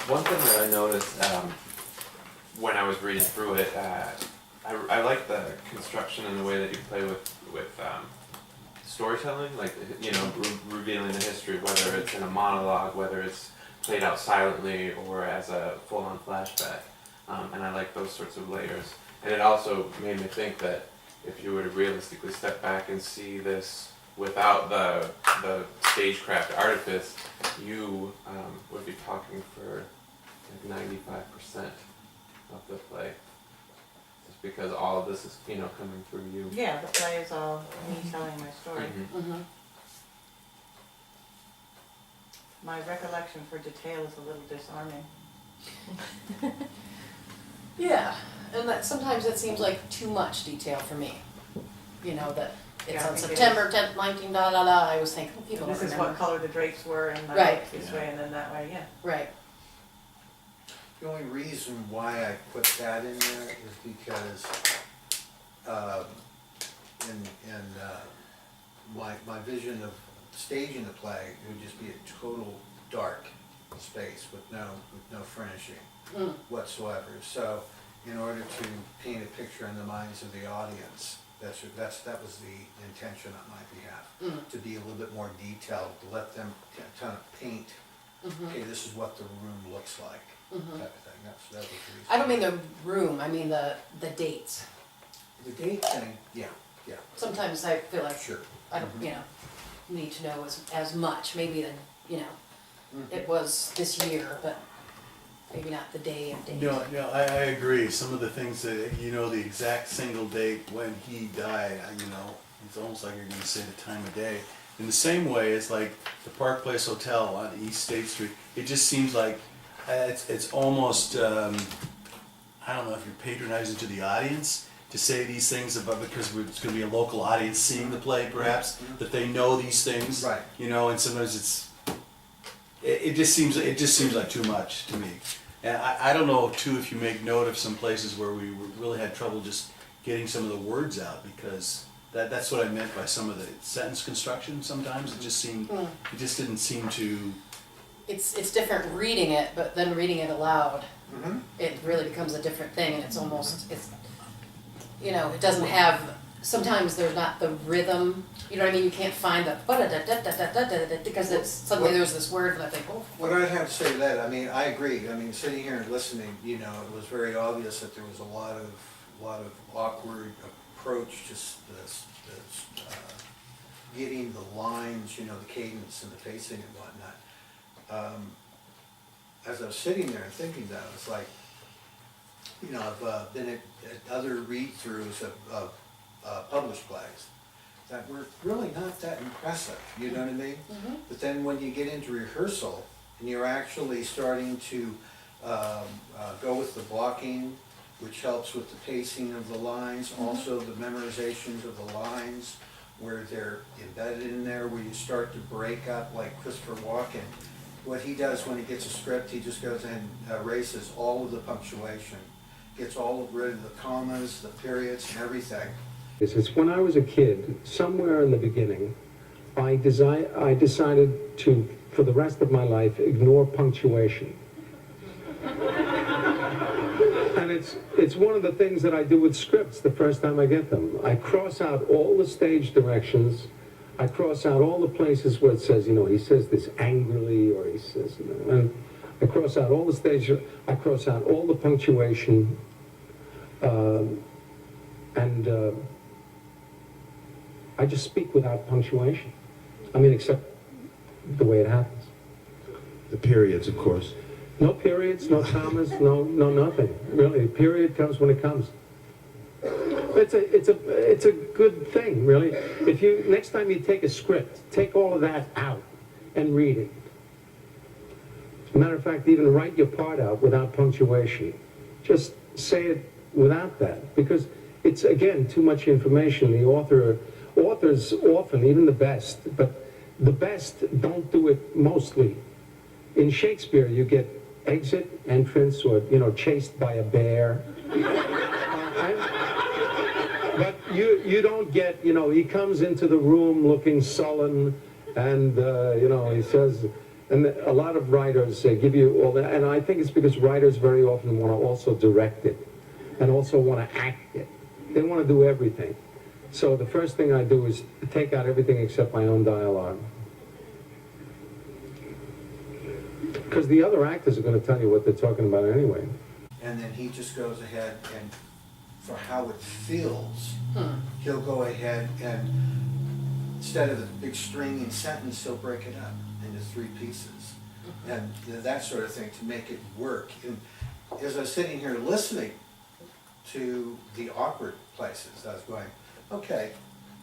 One thing that I noticed when I was reading through it, I like the construction and the way that you play with storytelling, like, you know, revealing the history, whether it's in a monologue, whether it's played out silently or as a full-on flashback. And I like those sorts of layers. And it also made me think that if you were to realistically step back and see this without the stagecraft artifice, you would be talking for like 95% of the play. Just because all of this is, you know, coming through you. Yeah, the play is all me telling my story. Mm-hmm. Mm-hmm. My recollection for detail is a little disarming. Yeah, and that sometimes it seems like too much detail for me. You know, that it's Yeah, I on think it September 10th, 19, da da da. I was thinking, people This don't is remember. what color the drapes were, and I Right. looked this way and then that way, yeah. Right. The only reason why I put that in there is because my vision of staging the play, it would just be a total dark space with no furnishing whatsoever. So in order to paint a picture in the minds of the audience, that was the intention on my behalf, to be a little bit more detailed, to let them kind of paint, okay, this is what the room looks like. Type of thing. That was the reason. I don't mean the room, I mean the dates. The date thing, yeah. Sometimes I feel like Sure. I don't, you know, need to know as much, maybe than, you know, it was this year, but maybe not the day and date. No, I agree. Some of the things that, you know, the exact single date when he died, you know, it's almost like you're gonna say the time of day. In the same way, it's like the Park Place Hotel on East State Street. It just seems like it's almost, I don't know if you're patronizing to the audience to say these things about, because it's going to be a local audience seeing the play, perhaps, that they know these things, Right. you know, and sometimes it just seems like too much to me. And I don't know too if you make note of some places where we really had trouble just getting some of the words out, because that's what I meant by some of the sentence construction. Sometimes it just seemed, it just didn't seem to. It's different reading it, but then reading it aloud, it really becomes a different thing, and it's almost, you know, it doesn't have, sometimes there's not the rhythm, you know what I mean, you can't find the because it's, suddenly there's this word, and I think, oh. What I'd have to say to that, I mean, I agree. I mean, sitting here and listening, you know, it was very obvious that there was a lot of awkward approach, just getting the lines, you know, the cadence and the pacing and whatnot. As I was sitting there and thinking that, it's like, you know, I've been at other read-throughs of published plays that were really not that impressive, you know what I mean? But then when you get into rehearsal and you're actually starting to go with the blocking, which helps with the pacing of the lines, also the memorizations of the lines, where they're embedded in there, where you start to break up, like Christopher Walken. What he does when he gets a script, he just goes and erases all of the punctuation, gets all rid of the commas, the periods, and everything. It's when I was a kid, somewhere in the beginning, I decided to, for the rest of my life, ignore punctuation. And it's one of the things that I do with scripts the first time I get them. I cross out all the stage directions. I cross out all the places where it says, you know, he says this angrily, or he says, you know, and I cross out all the stage, I cross out all the punctuation, and I just speak without punctuation. I mean, except the way it happens. The periods, of course. No periods, no commas, no nothing. Really, the period comes when it comes. It's a good thing, really. If you next time you take a script, take all of that out and read it. As a matter of fact, even write your part out without punctuation. Just say it without that, because it's, again, too much information. The authors often, even the best, but the best don't do it mostly. In Shakespeare, you get exit, entrance, or, you know, chased by a bear. But you don't get, you know, he comes into the room looking sullen, and, you know, he says, And a lot of writers give you all that, and I think it's because writers very often want to also direct it, and also want to act it. They want to do everything. So the first thing I do is take out everything except my own dialogue. Because the other actors are going to tell you what they're talking about anyway. And then he just goes ahead and, for how it feels, he'll go ahead and, instead of a big stringing sentence, he'll break it up into 3 pieces. And that sort of thing to make it work. And as I was sitting here listening to the awkward places, I was going, okay,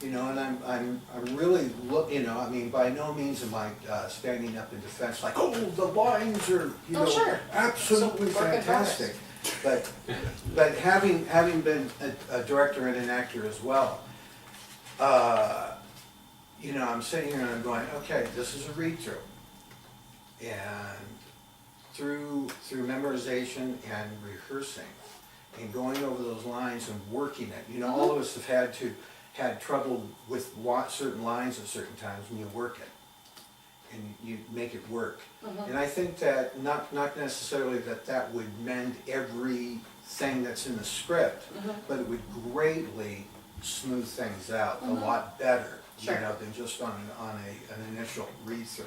you know, and I'm really I mean, by no means am I standing up in defense like, oh, the lines are, you know, sure. absolutely So, work in fantastic. But having been a director and an actor as well, you know, I'm sitting here and I'm going, okay, this is a read-through. And through memorization and rehearsing and going over those lines and working it, you know, all of us have had trouble with certain lines at certain times, and you work it and you make it work. And I think that not necessarily that would mend everything that's in the script, but it would greatly smooth things out a lot better, Sure. you know, than just on an initial read-through.